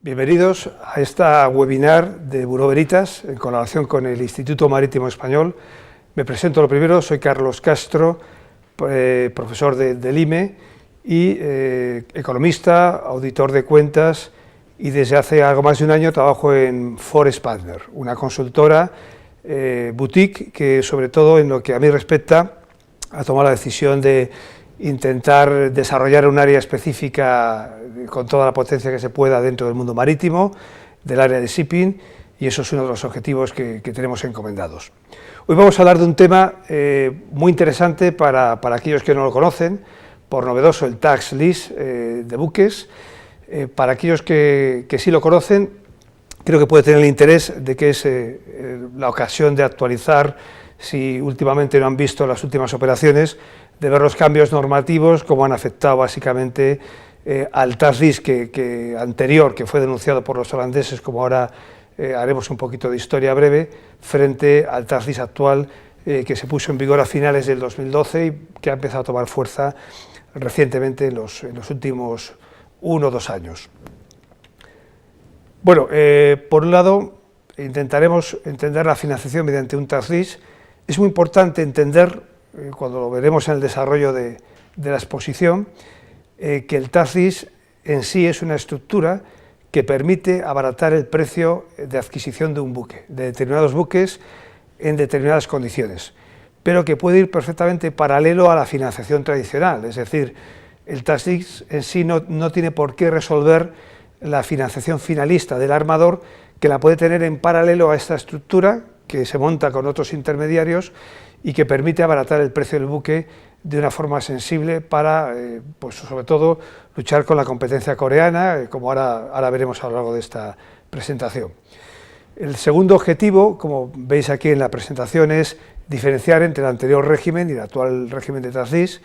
Bienvenidos a esta webinar de Bureau Veritas en colaboración con el Instituto Marítimo Español. Me presento lo primero, soy Carlos Castro, profesor del IME y economista, auditor de cuentas, y desde hace algo más de un año trabajo en Forest Partner, una consultora boutique que, sobre todo en lo que a mí respecta, ha tomado la decisión de intentar desarrollar un área específica con toda la potencia que se pueda dentro del mundo marítimo, del área de shipping, y eso es uno de los objetivos que tenemos encomendados. Hoy vamos a hablar de un tema muy interesante para aquellos que no lo conocen, por novedoso el tax list de buques. Para aquellos que sí lo conocen, creo que puede tener el interés de que es la ocasión de actualizar, si últimamente no han visto las últimas operaciones, de ver los cambios normativos, cómo han afectado básicamente al tax list anterior, que fue denunciado por los holandeses, como ahora haremos un poquito de historia breve, frente al tax list actual que se puso en vigor a finales del 2012 y que ha empezado a tomar fuerza recientemente en los últimos 1 o 2 años. Bueno, por un lado, intentaremos entender la financiación mediante un tax list. Es muy importante entender, cuando lo veremos en el desarrollo de la exposición, que el tax list en sí es una estructura que permite abaratar el precio de adquisición de un buque, de determinados buques en determinadas condiciones, pero que puede ir perfectamente paralelo a la financiación tradicional, es decir, el tax list en sí no tiene por qué resolver la financiación finalista del armador, que la puede tener en paralelo a esta estructura que se monta con otros intermediarios y que permite abaratar el precio del buque de una forma sensible para, pues sobre todo, luchar con la competencia coreana, como ahora veremos a lo largo de esta presentación. El segundo objetivo, como veis aquí en la presentación, es diferenciar entre el anterior régimen y el actual régimen de tax list.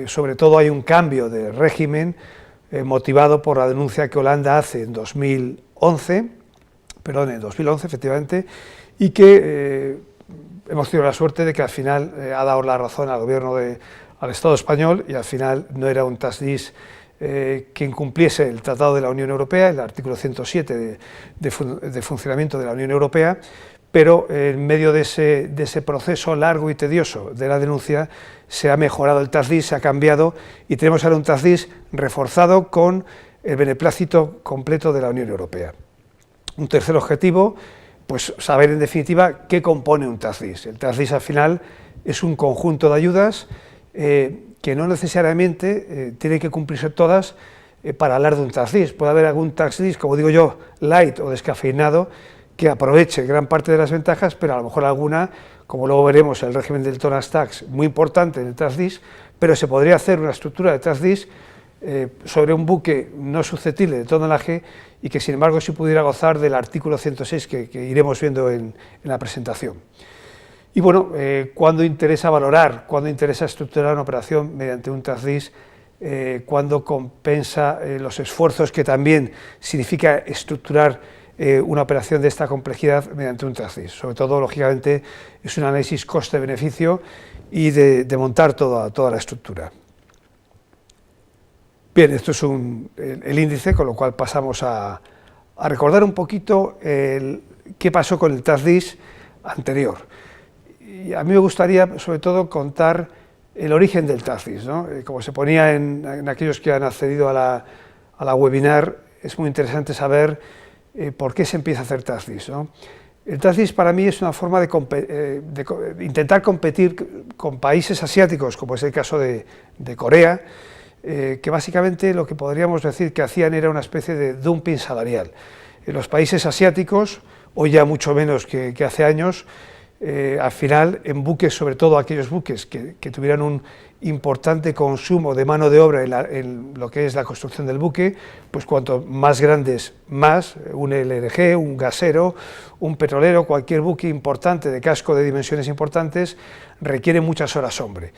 Sobre todo hay un cambio de régimen motivado por la denuncia que Holanda hace en 2011 efectivamente, y que hemos tenido la suerte de que al final ha dado la razón al gobierno al Estado español, y al final no era un tax list que incumpliese el Tratado de la Unión Europea, el artículo 107 de funcionamiento de la Unión Europea, pero en medio de ese proceso largo y tedioso de la denuncia se ha mejorado el tax list, se ha cambiado y tenemos ahora un tax list reforzado con el beneplácito completo de la Unión Europea. Un tercer objetivo, pues saber en definitiva qué compone un tax list. El tax list al final es un conjunto de ayudas que no necesariamente tienen que cumplirse todas para hablar de un tax list. Puede haber algún tax list, como digo yo, light o descafeinado, que aproveche gran parte de las ventajas, pero a lo mejor alguna, como luego veremos, el régimen del tonnage tax, muy importante en el tax list, pero se podría hacer una estructura de tax list sobre un buque no susceptible de tonelaje y que sin embargo sí pudiera gozar del artículo 106 que iremos viendo en la presentación. Y bueno, cuando interesa valorar, cuando interesa estructurar una operación mediante un tax list, cuando compensa los esfuerzos que también significa estructurar una operación de esta complejidad mediante un tax list. Sobre todo, lógicamente, es un análisis coste-beneficio y de montar toda la estructura. Bien, esto es el índice, con lo cual pasamos a recordar un poquito qué pasó con el tax list anterior. Y a mí me gustaría, sobre todo, contar el origen del tax list, ¿no? Como se ponía en aquellos que han accedido a la webinar, es muy interesante saber por qué se empieza a hacer tax list, ¿no? El tax list para mí es una forma de intentar competir con países asiáticos, como es el caso de Corea, que básicamente lo que podríamos decir que hacían era una especie de dumping salarial. En los países asiáticos, hoy ya mucho menos que hace años, al final en buques, sobre todo aquellos buques que tuvieran un importante consumo de mano de obra en lo que es la construcción del buque, pues cuanto más grandes más, un LNG, un gasero, un petrolero, cualquier buque importante de casco de dimensiones importantes requiere muchas horas hombre.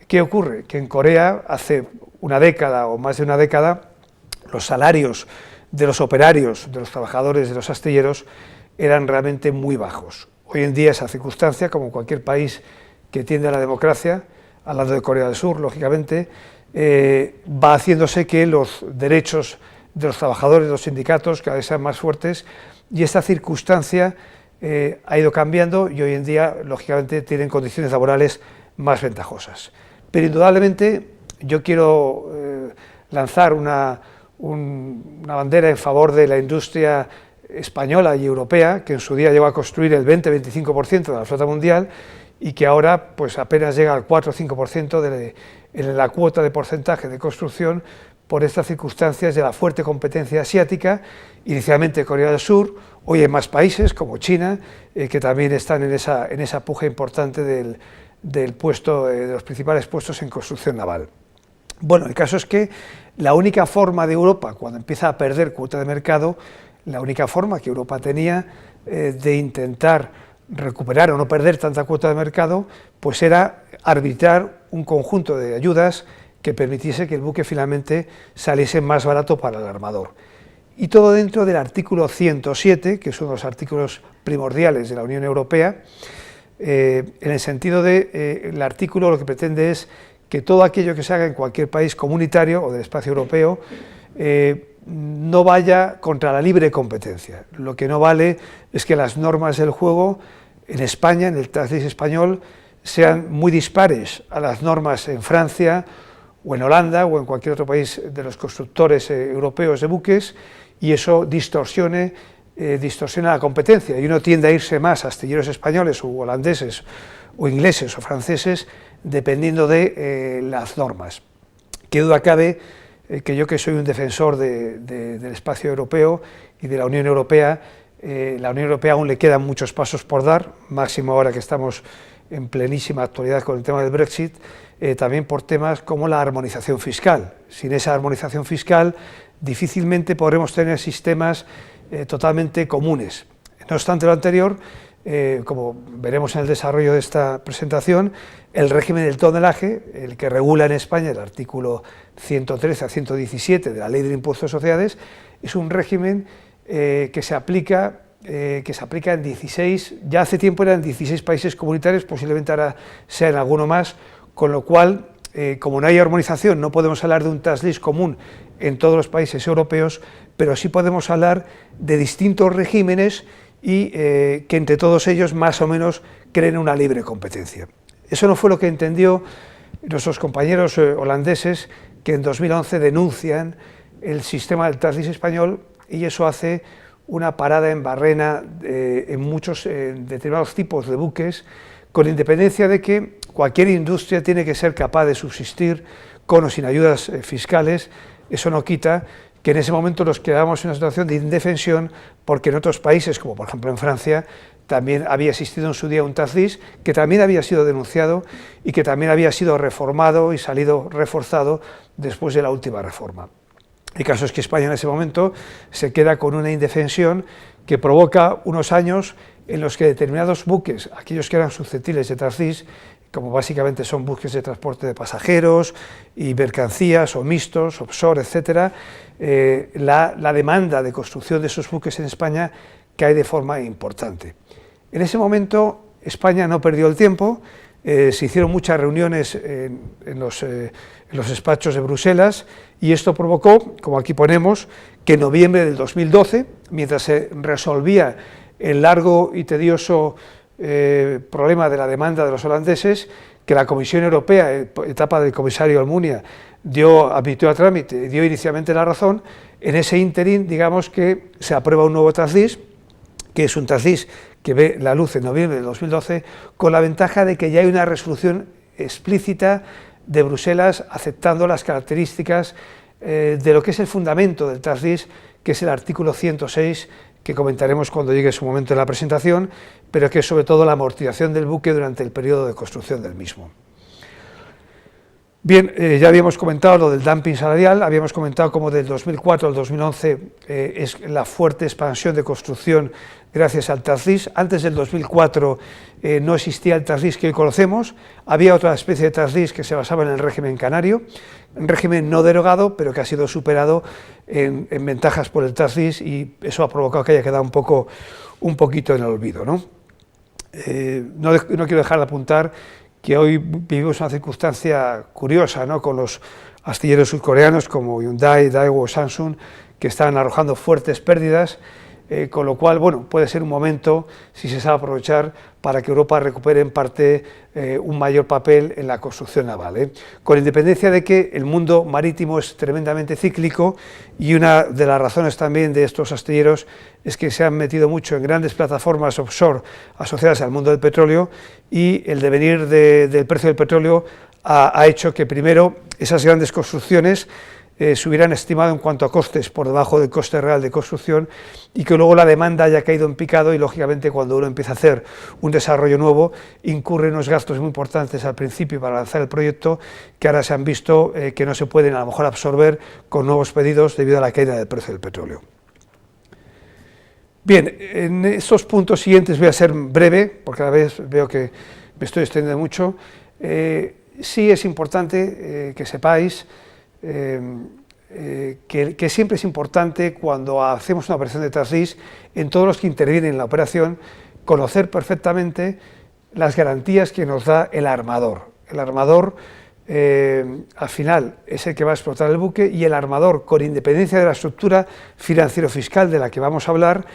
¿Qué ocurre? Que en Corea hace una década o más de una década los salarios de los operarios, de los trabajadores, de los astilleros eran realmente muy bajos. Hoy en día esa circunstancia, como cualquier país que tiende a la democracia, hablando de Corea del Sur, lógicamente, va haciéndose que los derechos de los trabajadores, de los sindicatos, cada vez sean más fuertes, y esta circunstancia ha ido cambiando y hoy en día, lógicamente, tienen condiciones laborales más ventajosas. Pero indudablemente yo quiero lanzar una bandera en favor de la industria española y europea, que en su día llegó a construir el 20-25% de la flota mundial y que ahora pues apenas llega al 4 o 5% de la cuota de porcentaje de construcción por estas circunstancias de la fuerte competencia asiática, inicialmente Corea del Sur, hoy hay más países como China, que también están en esa puja importante de los principales puestos en construcción naval. Bueno, el caso es que la única forma de Europa, cuando empieza a perder cuota de mercado, la única forma que Europa tenía de intentar recuperar o no perder tanta cuota de mercado, pues era arbitrar un conjunto de ayudas que permitiese que el buque finalmente saliese más barato para el armador. Y todo dentro del artículo 107, que es uno de los artículos primordiales de la Unión Europea, en el sentido de el artículo lo que pretende es que todo aquello que se haga en cualquier país comunitario o del espacio europeo no vaya contra la libre competencia. Lo que no vale es que las normas del juego en España, en el TASDIS español, sean muy dispares a las normas en Francia o en Holanda o en cualquier otro país de los constructores europeos de buques, y eso distorsiona la competencia y uno tiende a irse más a astilleros españoles u holandeses o ingleses o franceses dependiendo de las normas. Qué duda cabe que yo, que soy un defensor del espacio europeo y de la Unión Europea aún le quedan muchos pasos por dar, máximo ahora que estamos en plenísima actualidad con el tema del Brexit, también por temas como la armonización fiscal. Sin esa armonización fiscal difícilmente podremos tener sistemas totalmente comunes. No obstante lo anterior, como veremos en el desarrollo de esta presentación, el régimen del tonelaje, el que regula en España el artículo 113 a 117 de la Ley del Impuesto de Sociedades, es un régimen que se aplica en 16, ya hace tiempo eran 16 países comunitarios, posiblemente ahora sean alguno más, con lo cual, como no hay armonización, no podemos hablar de un TASDIS común en todos los países europeos, pero sí podemos hablar de distintos regímenes y que entre todos ellos más o menos creen una libre competencia. Eso no fue lo que entendió nuestros compañeros holandeses, que en 2011 denuncian el sistema del TASDIS español, y eso hace una parada en barrena en muchos determinados tipos de buques, con independencia de que cualquier industria tiene que ser capaz de subsistir con o sin ayudas fiscales. Eso no quita que en ese momento nos quedamos en una situación de indefensión, porque en otros países, como por ejemplo en Francia, también había existido en su día un TASDIS que también había sido denunciado y que también había sido reformado y salido reforzado después de la última reforma. El caso es que España en ese momento se queda con una indefensión que provoca unos años en los que determinados buques, aquellos que eran susceptibles de TASDIS, como básicamente son buques de transporte de pasajeros y mercancías o mixtos, offshore, etcétera, la demanda de construcción de esos buques en España cae de forma importante. En ese momento España no perdió el tiempo, se hicieron muchas reuniones en los despachos de Bruselas, y esto provocó, como aquí ponemos, que en noviembre del 2012, mientras se resolvía el largo y tedioso problema de la demanda de los holandeses, que la Comisión Europea, etapa del comisario Almunia, admitió a trámite y dio inicialmente la razón. En ese ínterin, digamos que se aprueba un nuevo TASDIS, que es un TASDIS que ve la luz en noviembre del 2012, con la ventaja de que ya hay una resolución explícita de Bruselas aceptando las características de lo que es el fundamento del TASDIS, que es el artículo 106, que comentaremos cuando llegue su momento en la presentación, pero que es sobre todo la amortización del buque durante el periodo de construcción del mismo. Bien, ya habíamos comentado lo del dumping salarial, habíamos comentado cómo del 2004 al 2011 es la fuerte expansión de construcción gracias al TASDIS. Antes del 2004 no existía el TASDIS que hoy conocemos, había otra especie de TASDIS que se basaba en el régimen canario, un régimen no derogado, pero que ha sido superado en ventajas por el TASDIS, y eso ha provocado que haya quedado un poquito en el olvido, ¿no? No quiero dejar de apuntar que hoy vivimos una circunstancia curiosa, ¿no?, con los astilleros surcoreanos como Hyundai, Daewoo, Samsung, que están arrojando fuertes pérdidas, con lo cual, bueno, puede ser un momento, si se sabe aprovechar, para que Europa recupere en parte un mayor papel en la construcción naval, con independencia de que el mundo marítimo es tremendamente cíclico, y una de las razones también de estos astilleros es que se han metido mucho en grandes plataformas offshore asociadas al mundo del petróleo, y el devenir del precio del petróleo ha hecho que primero esas grandes construcciones se hubieran estimado en cuanto a costes por debajo del coste real de construcción, y que luego la demanda haya caído en picado, y lógicamente cuando uno empieza a hacer un desarrollo nuevo incurre unos gastos muy importantes al principio para lanzar el proyecto, que ahora se han visto que no se pueden a lo mejor absorber con nuevos pedidos debido a la caída del precio del petróleo. Bien, en estos puntos siguientes voy a ser breve, porque a la vez veo que me estoy extendiendo mucho. Sí es importante que sepáis que siempre es importante, cuando hacemos una operación de traslis, en todos los que intervienen en la operación, conocer perfectamente las garantías que nos da el armador. El armador al final es el que va a explotar el buque, y el armador, con independencia de la estructura financiero-fiscal de la que vamos a hablar,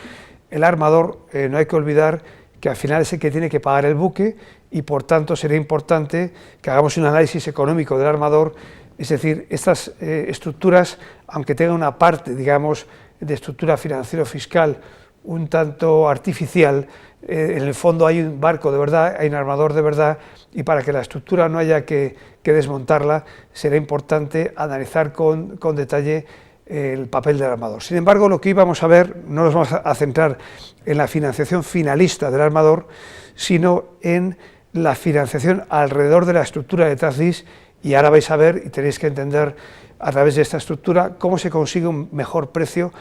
el armador, no hay que olvidar que al final es el que tiene que pagar el buque, y por tanto sería importante que hagamos un análisis económico del armador. Es decir, estas estructuras, aunque tengan una parte, digamos, de estructura financiero-fiscal un tanto artificial, en el fondo hay un barco de verdad, hay un armador de verdad, y para que la estructura no haya que desmontarla, será importante analizar con detalle el papel del armador. Sin embargo, lo que hoy vamos a ver, no nos vamos a centrar en la financiación finalista del armador, sino en la financiación alrededor de la estructura de traslis. Y ahora vais a ver, y tenéis que entender a través de esta estructura, cómo se consigue un mejor precio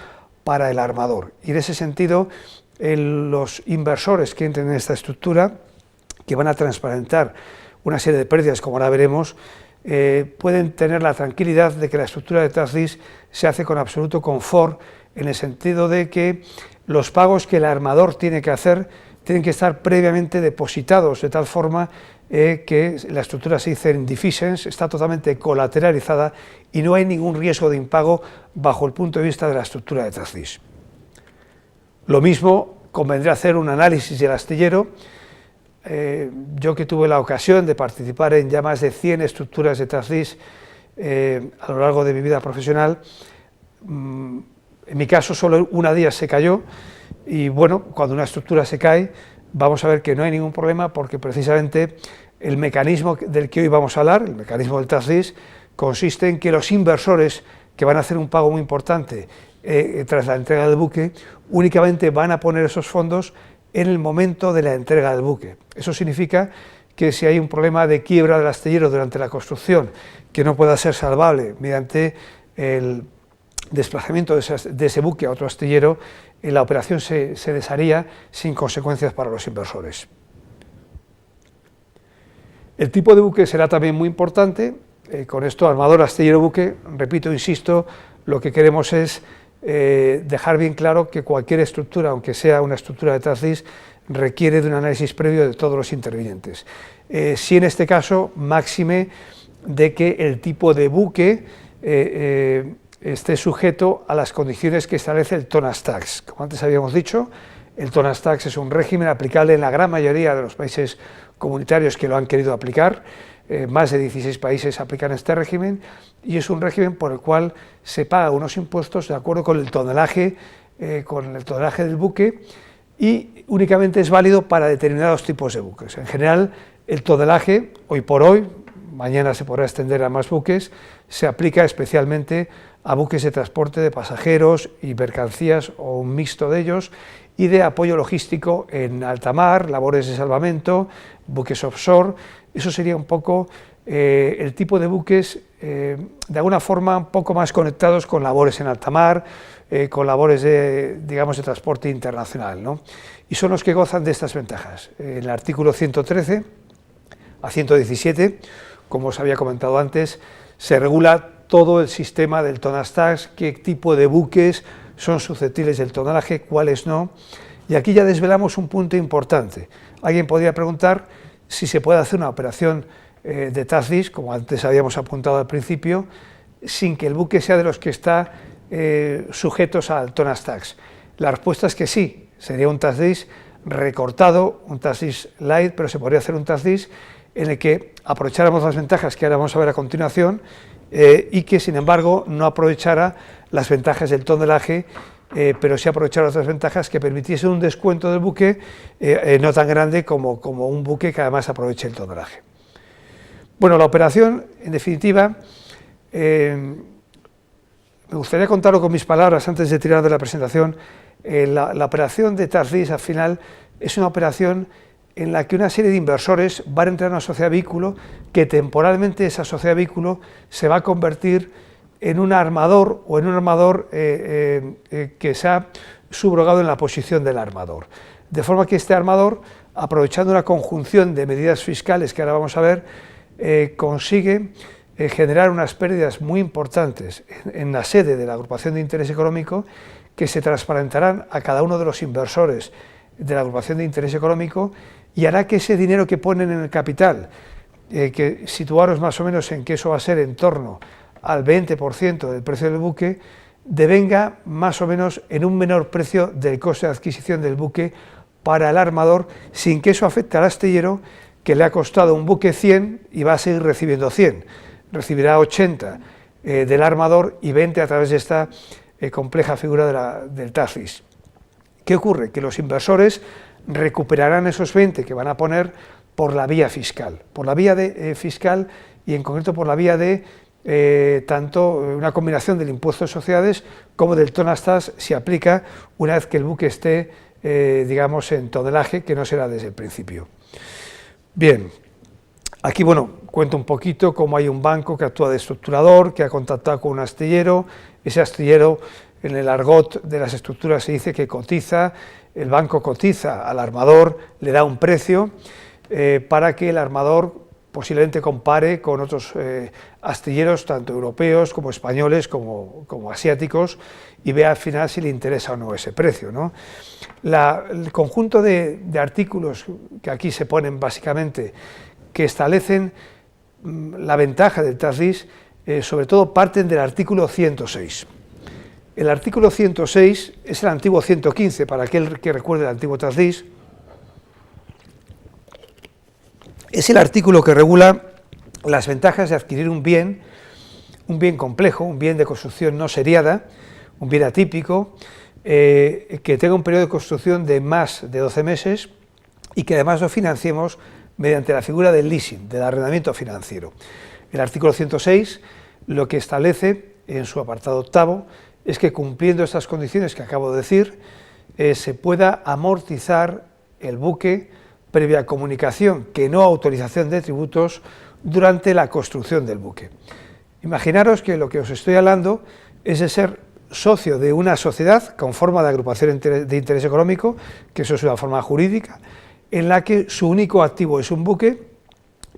para el armador. Y en ese sentido, los inversores que entren en esta estructura, que van a transparentar una serie de pérdidas, como ahora veremos, pueden tener la tranquilidad de que la estructura de traslis se hace con absoluto confort, en el sentido de que los pagos que el armador tiene que hacer tienen que estar previamente depositados, de tal forma que la estructura se dice in deficiens, está totalmente colateralizada, y no hay ningún riesgo de impago bajo el punto de vista de la estructura de traslis. Lo mismo convendría hacer un análisis del astillero. Yo, que tuve la ocasión de participar en ya más de 100 estructuras de traslis a lo largo de mi vida profesional, en mi caso solo una de ellas se cayó, y bueno, cuando una estructura se cae, vamos a ver que no hay ningún problema, porque precisamente el mecanismo del que hoy vamos a hablar, el mecanismo del traslis, consiste en que los inversores, que van a hacer un pago muy importante tras la entrega del buque, únicamente van a poner esos fondos en el momento de la entrega del buque. Eso significa que si hay un problema de quiebra del astillero durante la construcción, que no pueda ser salvable mediante el desplazamiento de ese buque a otro astillero, la operación se desharía sin consecuencias para los inversores. El tipo de buque será también muy importante. Con esto, armador, astillero, buque, repito, insisto, lo que queremos es dejar bien claro que cualquier estructura, aunque sea una estructura de traslis, requiere de un análisis previo de todos los intervinientes. Si en este caso, máxime de que el tipo de buque esté sujeto a las condiciones que establece el Tonnage Tax. Como antes habíamos dicho, el Tonnage Tax es un régimen aplicable en la gran mayoría de los países comunitarios que lo han querido aplicar. Más de 16 países aplican este régimen, y es un régimen por el cual se paga unos impuestos de acuerdo con el tonelaje del buque, y únicamente es válido para determinados tipos de buques. En general, el tonelaje, hoy por hoy, mañana se podrá extender a más buques, se aplica especialmente a buques de transporte de pasajeros y mercancías, o un mixto de ellos, y de apoyo logístico en alta mar, labores de salvamento, buques offshore. Eso sería un poco el tipo de buques, de alguna forma un poco más conectados con labores en alta mar, con labores de transporte internacional, ¿no? Y son los que gozan de estas ventajas. En el artículo 113 a 117, como os había comentado antes, se regula todo el sistema del Tonnage Tax, qué tipo de buques son susceptibles del tonelaje, cuáles no. Y aquí ya desvelamos un punto importante. Alguien podría preguntar si se puede hacer una operación de tax lease, como antes habíamos apuntado al principio, sin que el buque sea de los que está sujetos al tonnage tax. La respuesta es que sí, sería un tax lease recortado, un tax lease light, pero se podría hacer un tax lease en el que aprovecháramos las ventajas que ahora vamos a ver a continuación y que, sin embargo, no aprovechara las ventajas del tonelaje, pero sí aprovechar otras ventajas que permitiesen un descuento del buque no tan grande como un buque que además aproveche el tonelaje. Bueno, la operación, en definitiva, me gustaría contarlo con mis palabras antes de tirar de la presentación. La operación de tax lease al final es una operación en la que una serie de inversores van a entrar en una sociedad vehículo que temporalmente esa sociedad vehículo se va a convertir en un armador o en un armador que se ha subrogado en la posición del armador. De forma que este armador, aprovechando una conjunción de medidas fiscales que ahora vamos a ver, consigue generar unas pérdidas muy importantes en la sede de la agrupación de interés económico que se transparentarán a cada uno de los inversores de la agrupación de interés económico y hará que ese dinero que ponen en el capital, que situaros más o menos en que eso va a ser en torno al 20% del precio del buque, devenga más o menos en un menor precio del coste de adquisición del buque para el armador, sin que eso afecte al astillero, que le ha costado un buque 100 y va a seguir recibiendo 100, recibirá 80 del armador y 20 a través de esta compleja figura del tax lease. ¿Qué ocurre? Que los inversores recuperarán esos 20 que van a poner por la vía fiscal, fiscal y en concreto por la vía de tanto una combinación del impuesto de sociedades como del tonnage tax si aplica una vez que el buque esté, digamos, en tonelaje, que no será desde el principio. Bien, aquí, bueno, cuento un poquito cómo hay un banco que actúa de estructurador, que ha contactado con un astillero, ese astillero, en el argot de las estructuras se dice que cotiza, el banco cotiza al armador, le da un precio para que el armador posiblemente compare con otros astilleros, tanto europeos como españoles, como asiáticos, y vea al final si le interesa o no ese precio, ¿no? El conjunto de artículos que aquí se ponen básicamente, que establecen la ventaja del tax lease, sobre todo parten del artículo 106. El artículo 106 es el antiguo 115, para aquel que recuerde el antiguo tax lease. Es el artículo que regula las ventajas de adquirir un bien complejo, un bien de construcción no seriada, un bien atípico, que tenga un periodo de construcción de más de 12 meses y que además lo financiemos mediante la figura del leasing, del arrendamiento financiero. El artículo 106 lo que establece en su apartado octavo es que cumpliendo estas condiciones que acabo de decir, se pueda amortizar el buque previa comunicación, que no autorización de tributos, durante la construcción del buque. Imaginaros que lo que os estoy hablando es de ser socio de una sociedad con forma de agrupación de interés económico, que eso es una forma jurídica, en la que su único activo es un buque.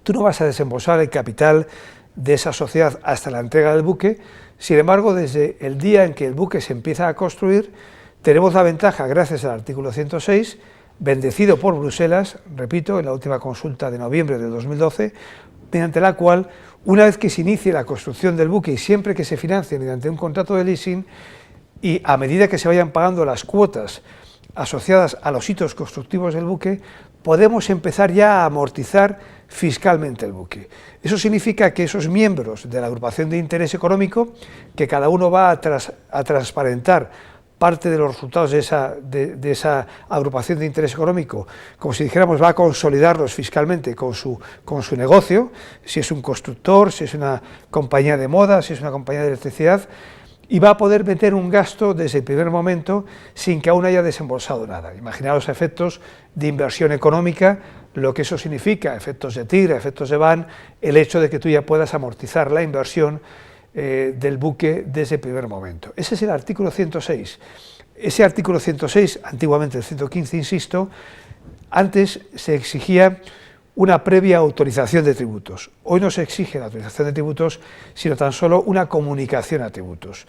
Tú no vas a desembolsar el capital de esa sociedad hasta la entrega del buque. Sin embargo, desde el día en que el buque se empieza a construir, tenemos la ventaja, gracias al artículo 106, bendecido por Bruselas, repito, en la última consulta de noviembre de 2012, mediante la cual, una vez que se inicie la construcción del buque y siempre que se financie mediante un contrato de leasing, y a medida que se vayan pagando las cuotas asociadas a los hitos constructivos del buque, podemos empezar ya a amortizar fiscalmente el buque. Eso significa que esos miembros de la agrupación de interés económico, que cada uno va a transparentar parte de los resultados de esa agrupación de interés económico, como si dijéramos, va a consolidarlos fiscalmente con su negocio, si es un constructor, si es una compañía de moda, si es una compañía de electricidad, y va a poder meter un gasto desde el primer momento sin que aún haya desembolsado nada. Imaginaos efectos de inversión económica, lo que eso significa, efectos de TIR, efectos de BAN, el hecho de que tú ya puedas amortizar la inversión del buque desde el primer momento. Ese es el artículo 106. Ese artículo 106, antiguamente el 115, insisto, antes se exigía una previa autorización de tributos. Hoy no se exige la autorización de tributos, sino tan solo una comunicación a tributos.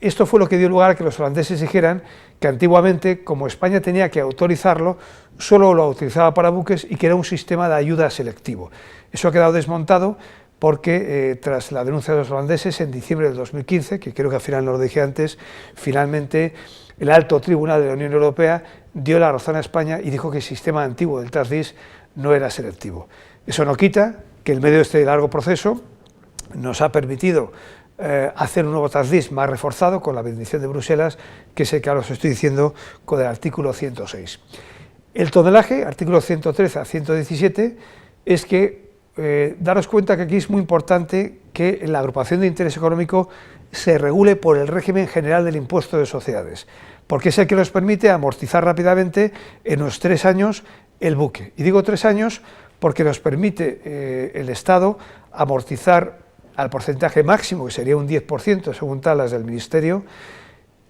Esto fue lo que dio lugar a que los holandeses dijeran que antiguamente, como España tenía que autorizarlo, solo lo autorizaba para buques y que era un sistema de ayuda selectivo. Eso ha quedado desmontado porque tras la denuncia de los holandeses en diciembre del 2015, que creo que al final no lo dije antes, finalmente el alto tribunal de la Unión Europea dio la razón a España y dijo que el sistema antiguo del TASDIS no era selectivo. Eso no quita que en medio de este largo proceso nos ha permitido hacer un nuevo TASDIS más reforzado con la bendición de Bruselas, que es el que ahora os estoy diciendo con el artículo 106. El tonelaje, artículo 113 a 117, es que daros cuenta que aquí es muy importante que la agrupación de interés económico se regule por el régimen general del impuesto de sociedades, porque es el que nos permite amortizar rápidamente en unos 3 años el buque. Y digo 3 años porque nos permite el Estado amortizar al porcentaje máximo, que sería un 10% según tablas del Ministerio.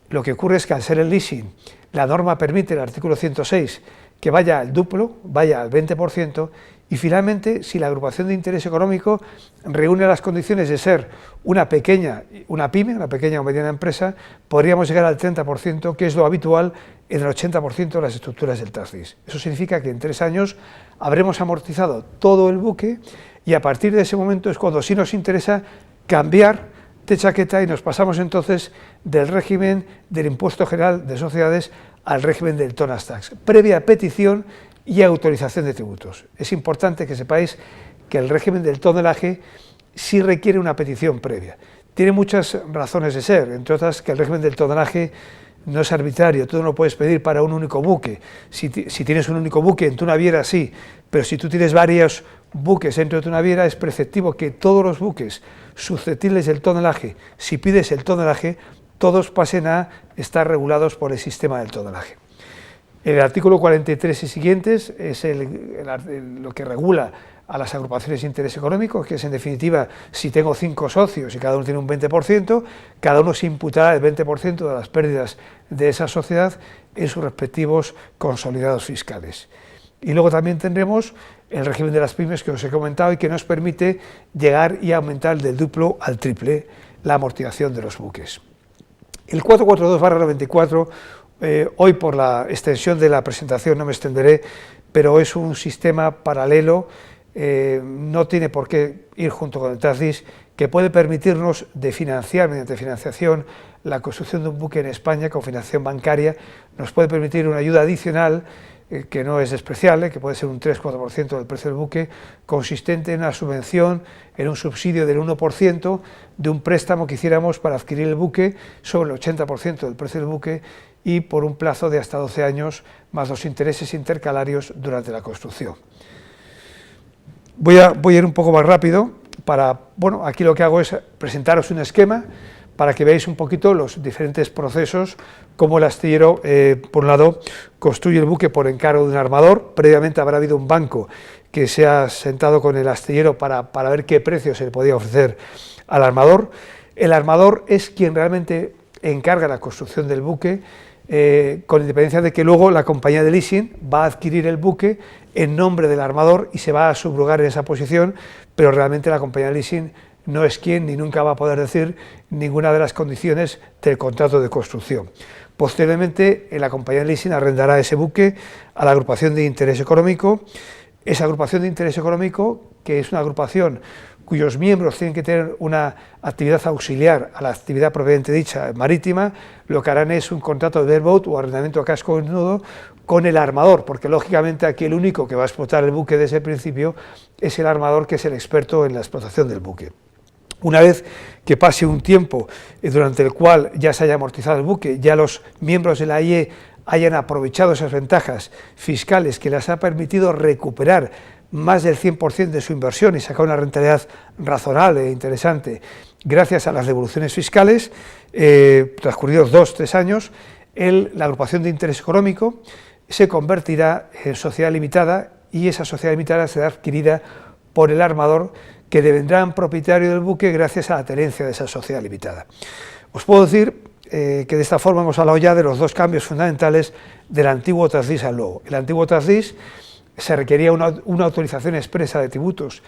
Lo que ocurre es que al ser el leasing, la norma permite, el artículo 106, que vaya al duplo, vaya al 20%, y finalmente, si la agrupación de interés económico reúne las condiciones de ser una pyme, una pequeña o mediana empresa, podríamos llegar al 30%, que es lo habitual en el 80% de las estructuras del TASDIS. Eso significa que en 3 años habremos amortizado todo el buque, y a partir de ese momento es cuando sí nos interesa cambiar de chaqueta y nos pasamos entonces del régimen del impuesto general de sociedades al régimen del tonnage tax, previa petición y autorización de tributos. Es importante que sepáis que el régimen del tonelaje sí requiere una petición previa. Tiene muchas razones de ser, entre otras que el régimen del tonelaje no es arbitrario, tú no lo puedes pedir para un único buque. Si tienes un único buque en tu naviera, sí, pero si tú tienes varios buques dentro de tu naviera, es preceptivo que todos los buques susceptibles del tonelaje, si pides el tonelaje, todos pasen a estar regulados por el sistema del tonelaje. El artículo 43 y siguientes es lo que regula a las agrupaciones de interés económico, que es en definitiva, si tengo 5 socios y cada uno tiene un 20%, cada uno se imputará el 20% de las pérdidas de esa sociedad en sus respectivos consolidados fiscales. Y luego también tendremos el régimen de las pymes que os he comentado y que nos permite llegar y aumentar del duplo al triple la amortización de los buques. El 442/94, hoy por la extensión de la presentación no me extenderé, pero es un sistema paralelo, no tiene por qué ir junto con el TASDIS, que puede permitirnos de financiar mediante financiación la construcción de un buque en España con financiación bancaria, nos puede permitir una ayuda adicional que no es despreciable, que puede ser un 3-4% del precio del buque, consistente en una subvención, en un subsidio del 1% de un préstamo que hiciéramos para adquirir el buque sobre el 80% del precio del buque y por un plazo de hasta 12 años, más los intereses intercalarios durante la construcción. Voy a ir un poco más rápido aquí lo que hago es presentaros un esquema para que veáis un poquito los diferentes procesos, cómo el astillero, por un lado, construye el buque por encargo de un armador. Previamente habrá habido un banco que se ha sentado con el astillero para ver qué precio se le podía ofrecer al armador. El armador es quien realmente encarga la construcción del buque, con independencia de que luego la compañía de leasing va a adquirir el buque en nombre del armador y se va a subrogar en esa posición, pero realmente la compañía de leasing no es quien ni nunca va a poder decir ninguna de las condiciones del contrato de construcción. Posteriormente, la compañía de leasing arrendará ese buque a la agrupación de interés económico. Esa agrupación de interés económico, que es una agrupación cuyos miembros tienen que tener una actividad auxiliar a la actividad propiamente dicha marítima, lo que harán es un contrato de bareboat o arrendamiento a casco desnudo con el armador, porque lógicamente aquí el único que va a explotar el buque desde el principio es el armador, que es el experto en la explotación del buque. Una vez que pase un tiempo durante el cual ya se haya amortizado el buque, ya los miembros de la AIE hayan aprovechado esas ventajas fiscales que les ha permitido recuperar más del 100% de su inversión y sacar una rentabilidad razonable e interesante gracias a las devoluciones fiscales, transcurridos 2-3 años, la agrupación de interés económico se convertirá en sociedad limitada y esa sociedad limitada será adquirida por el armador, que devendrá en propietario del buque gracias a la tenencia de esa sociedad limitada. Os puedo decir que de esta forma hemos hablado ya de los dos cambios fundamentales del antiguo TASDIS al nuevo. El antiguo TASDIS se requería una autorización expresa de tributos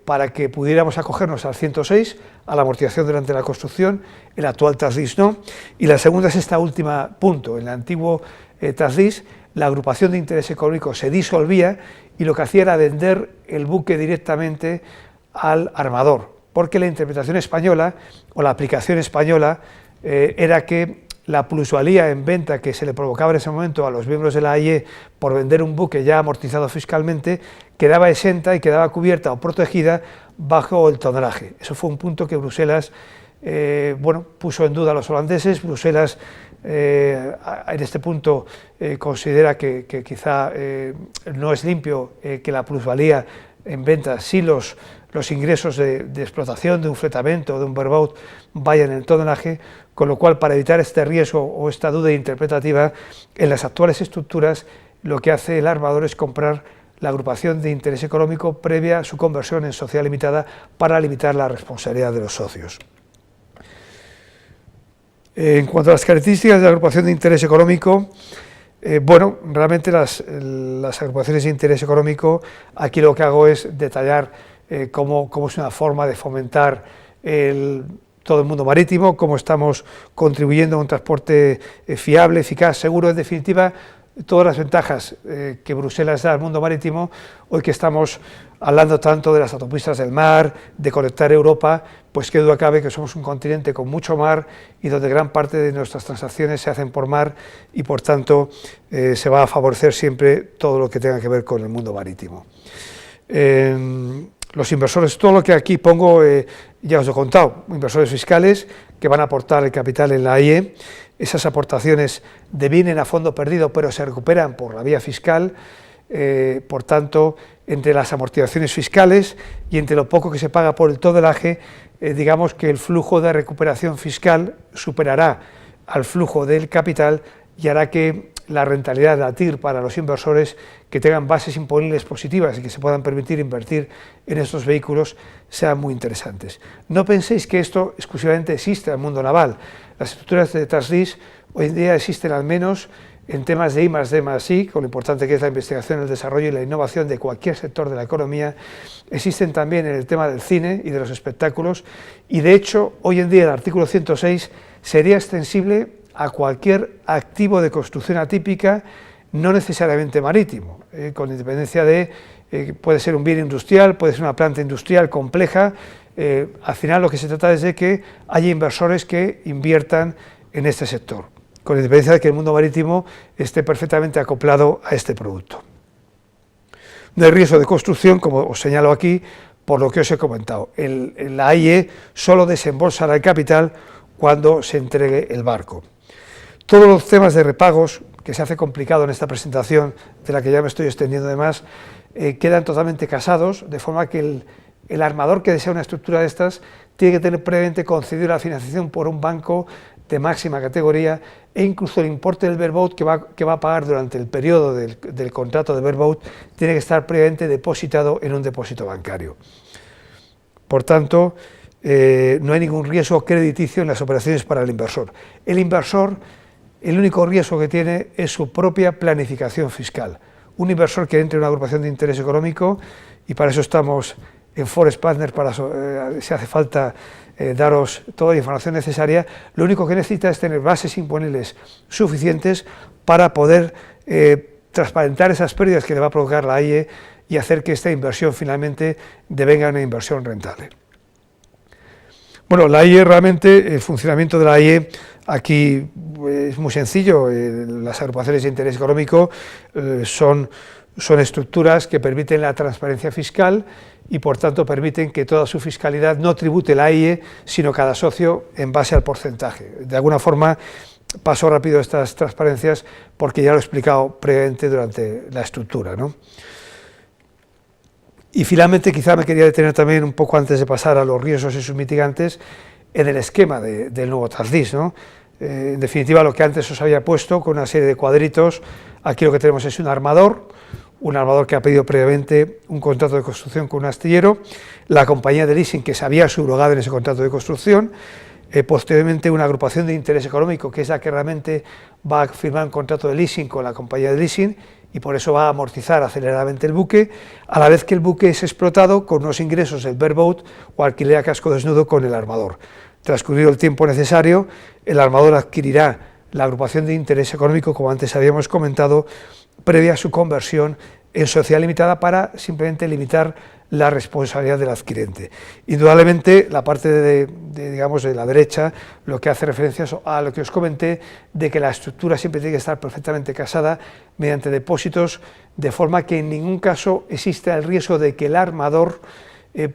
para que pudiéramos acogernos al 106, a la amortización durante la construcción, el actual TASDIS no, y la segunda es este último punto. En el antiguo TASDIS, la agrupación de interés económico se disolvía y lo que hacía era vender el buque directamente al armador, porque la interpretación española o la aplicación española era que la plusvalía en venta que se le provocaba en ese momento a los miembros de la AIE por vender un buque ya amortizado fiscalmente quedaba exenta y quedaba cubierta o protegida bajo el tonelaje. Eso fue un punto que Bruselas puso en duda a los holandeses. Bruselas en este punto considera que quizá no es limpio que la plusvalía en venta, si los ingresos de explotación, de un fletamento, de un bareboat vayan en el tonelaje, con lo cual para evitar este riesgo o esta duda interpretativa, en las actuales estructuras lo que hace el armador es comprar la agrupación de interés económico previa a su conversión en sociedad limitada para limitar la responsabilidad de los socios. En cuanto a las características de la agrupación de interés económico, realmente las agrupaciones de interés económico, aquí lo que hago es detallar cómo es una forma de fomentar todo el mundo marítimo, cómo estamos contribuyendo a un transporte fiable, eficaz, seguro, en definitiva, todas las ventajas que Bruselas da al mundo marítimo, hoy que estamos hablando tanto de las autopistas del mar, de conectar Europa, pues qué duda cabe que somos un continente con mucho mar y donde gran parte de nuestras transacciones se hacen por mar y por tanto se va a favorecer siempre todo lo que tenga que ver con el mundo marítimo. Los inversores, todo lo que aquí pongo, ya os he contado, inversores fiscales que van a aportar el capital en la AIE, esas aportaciones devienen a fondo perdido, pero se recuperan por la vía fiscal, por tanto, entre las amortizaciones fiscales y entre lo poco que se paga por el tonelaje, digamos que el flujo de recuperación fiscal superará al flujo del capital y hará que la rentabilidad de la TIR para los inversores que tengan bases imponibles positivas y que se puedan permitir invertir en estos vehículos sean muy interesantes. No penséis que esto exclusivamente existe en el mundo naval. Las estructuras de TASDIS hoy en día existen al menos en temas de I+D+I, con lo importante que es la investigación, el desarrollo y la innovación de cualquier sector de la economía. Existen también en el tema del cine y de los espectáculos y de hecho hoy en día el artículo 106 sería extensible a cualquier activo de construcción atípica, no necesariamente marítimo, con independencia de, puede ser un bien industrial, puede ser una planta industrial compleja, al final lo que se trata es de que haya inversores que inviertan en este sector, con independencia de que el mundo marítimo esté perfectamente acoplado a este producto. No hay riesgo de construcción, como os señalo aquí, por lo que os he comentado. La AIE solo desembolsará el capital cuando se entregue el barco. Todos los temas de repagos, que se hace complicado en esta presentación, de la que ya me estoy extendiendo de más, quedan totalmente casados, de forma que el armador que desea una estructura de estas tiene que tener previamente concedida la financiación por un banco de máxima categoría e incluso el importe del bareboat que va a pagar durante el periodo del contrato de bareboat tiene que estar previamente depositado en un depósito bancario. Por tanto, no hay ningún riesgo crediticio en las operaciones para el inversor. El inversor, el único riesgo que tiene es su propia planificación fiscal. Un inversor que entre en una agrupación de interés económico, y para eso estamos en Forex Partners, si hace falta daros toda la información necesaria, lo único que necesita es tener bases imponibles suficientes para poder transparentar esas pérdidas que le va a provocar la AIE y hacer que esta inversión finalmente devenga una inversión rentable. Bueno, la AIE realmente, el funcionamiento de la AIE aquí es muy sencillo. Las agrupaciones de interés económico son estructuras que permiten la transparencia fiscal y por tanto permiten que toda su fiscalidad no tribute la AIE, sino cada socio en base al porcentaje. De alguna forma paso rápido estas transparencias porque ya lo he explicado previamente durante la estructura, ¿no? Y finalmente quizá me quería detener también un poco antes de pasar a los riesgos y sus mitigantes en el esquema del nuevo TASDIS, ¿no? En definitiva, lo que antes os había puesto con una serie de cuadritos, aquí lo que tenemos es un armador que ha pedido previamente un contrato de construcción con un astillero, la compañía de leasing que se había subrogado en ese contrato de construcción, posteriormente una agrupación de interés económico que es la que realmente va a firmar un contrato de leasing con la compañía de leasing y por eso va a amortizar aceleradamente el buque, a la vez que el buque es explotado con unos ingresos del bareboat o alquiler a casco desnudo con el armador. Transcurrido el tiempo necesario, el armador adquirirá la agrupación de interés económico, como antes habíamos comentado, previa a su conversión en sociedad limitada para simplemente limitar la responsabilidad del adquirente. Indudablemente, la parte digamos, de la derecha, lo que hace referencia a lo que os comenté, de que la estructura siempre tiene que estar perfectamente casada mediante depósitos, de forma que en ningún caso existe el riesgo de que el armador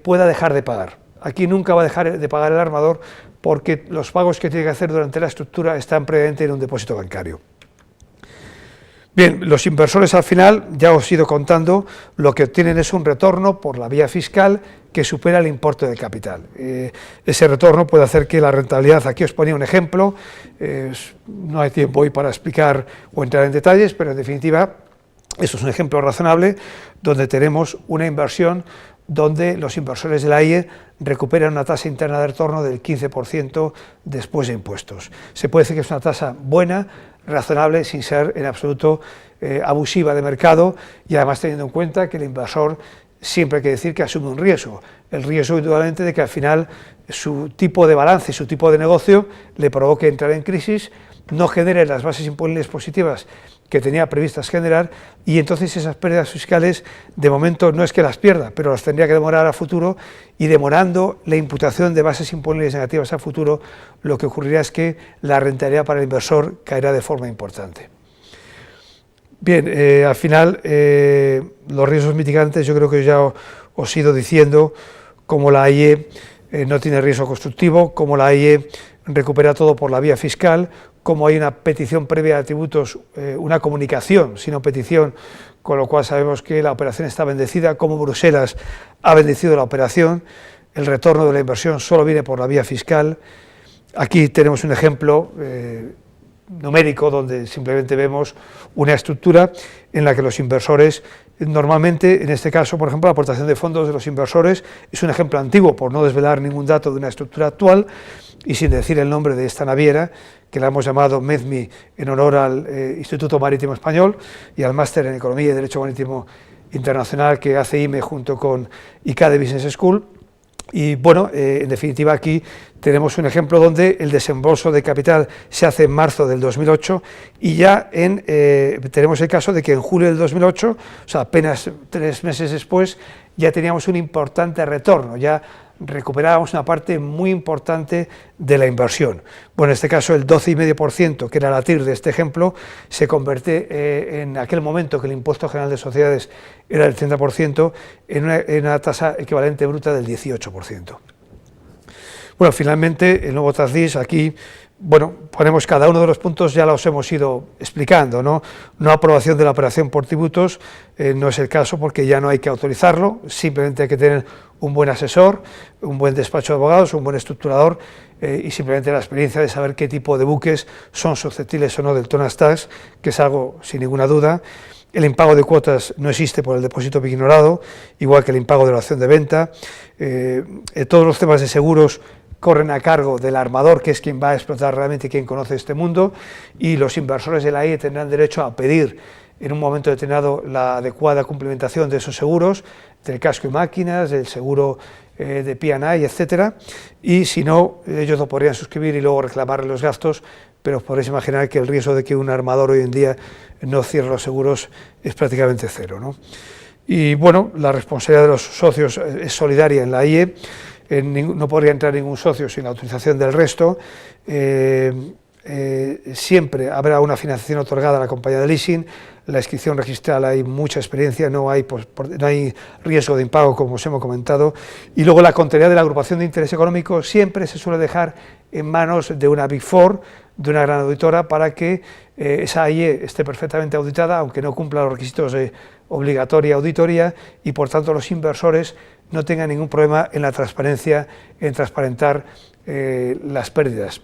pueda dejar de pagar. Aquí nunca va a dejar de pagar el armador, porque los pagos que tiene que hacer durante la estructura están previamente en un depósito bancario. Bien, los inversores al final, ya os he ido contando, lo que obtienen es un retorno por la vía fiscal que supera el importe del capital. Ese retorno puede hacer que la rentabilidad, aquí os ponía un ejemplo, no hay tiempo hoy para explicar o entrar en detalles, pero en definitiva, esto es un ejemplo razonable donde tenemos una inversión donde los inversores de la IE recuperan una tasa interna de retorno del 15% después de impuestos. Se puede decir que es una tasa buena, razonable, sin ser en absoluto abusiva de mercado, y además teniendo en cuenta que el inversor siempre hay que decir que asume un riesgo, el riesgo indudablemente de que al final su tipo de balance, su tipo de negocio le provoque entrar en crisis, no genere las bases imponibles positivas que tenía previstas generar, y entonces esas pérdidas fiscales de momento no es que las pierda, pero las tendría que demorar a futuro, y demorando la imputación de bases imponibles negativas a futuro, lo que ocurrirá es que la rentabilidad para el inversor caerá de forma importante. Bien, al final los riesgos mitigantes yo creo que ya os he ido diciendo, como la AIE no tiene riesgo constructivo, como la AIE recupera todo por la vía fiscal, como hay una petición previa de tributos, una comunicación, sino petición, con lo cual sabemos que la operación está bendecida, como Bruselas ha bendecido la operación, el retorno de la inversión solo viene por la vía fiscal. Aquí tenemos un ejemplo numérico donde simplemente vemos una estructura en la que los inversores, normalmente, en este caso, por ejemplo, la aportación de fondos de los inversores es un ejemplo antiguo, por no desvelar ningún dato de una estructura actual, y sin decir el nombre de esta naviera, que la hemos llamado MEDMI en honor al Instituto Marítimo Español y al Máster en Economía y Derecho Marítimo Internacional que hace IME junto con ICADE Business School. Y bueno, en definitiva aquí tenemos un ejemplo donde el desembolso de capital se hace en marzo del 2008 y ya tenemos el caso de que en julio del 2008, o sea, apenas 3 meses después, ya teníamos un importante retorno, ya recuperábamos una parte muy importante de la inversión. Bueno, en este caso el 12,5%, que era la TIR de este ejemplo, se convierte en aquel momento que el impuesto general de sociedades era del 30%, en una tasa equivalente bruta del 18%. Bueno, finalmente el nuevo TASDIS aquí, bueno, ponemos cada uno de los puntos, ya los hemos ido explicando, ¿no? No aprobación de la operación por tributos, no es el caso porque ya no hay que autorizarlo, simplemente hay que tener un buen asesor, un buen despacho de abogados, un buen estructurador y simplemente la experiencia de saber qué tipo de buques son susceptibles o no del tonnage tax, que es algo sin ninguna duda. El impago de cuotas no existe por el depósito ignorado, igual que el impago de la opción de venta. Todos los temas de seguros corren a cargo del armador, que es quien va a explotar realmente, quien conoce este mundo, y los inversores de la IE tendrán derecho a pedir en un momento determinado la adecuada cumplimentación de esos seguros, del casco y máquinas, del seguro de P&I, etcétera, y si no, ellos lo podrían suscribir y luego reclamar los gastos, pero os podréis imaginar que el riesgo de que un armador hoy en día no cierre los seguros es prácticamente cero, ¿no? Y bueno, la responsabilidad de los socios es solidaria en la IE, no podría entrar ningún socio sin la autorización del resto, siempre habrá una financiación otorgada a la compañía de leasing, la inscripción registral hay mucha experiencia, no hay riesgo de impago como os hemos comentado, y luego la contabilidad de la agrupación de interés económico siempre se suele dejar en manos de una Big Four, de una gran auditora, para que esa IE esté perfectamente auditada, aunque no cumpla los requisitos de obligatoria auditoría, y por tanto los inversores no tengan ningún problema en la transparencia, en transparentar las pérdidas.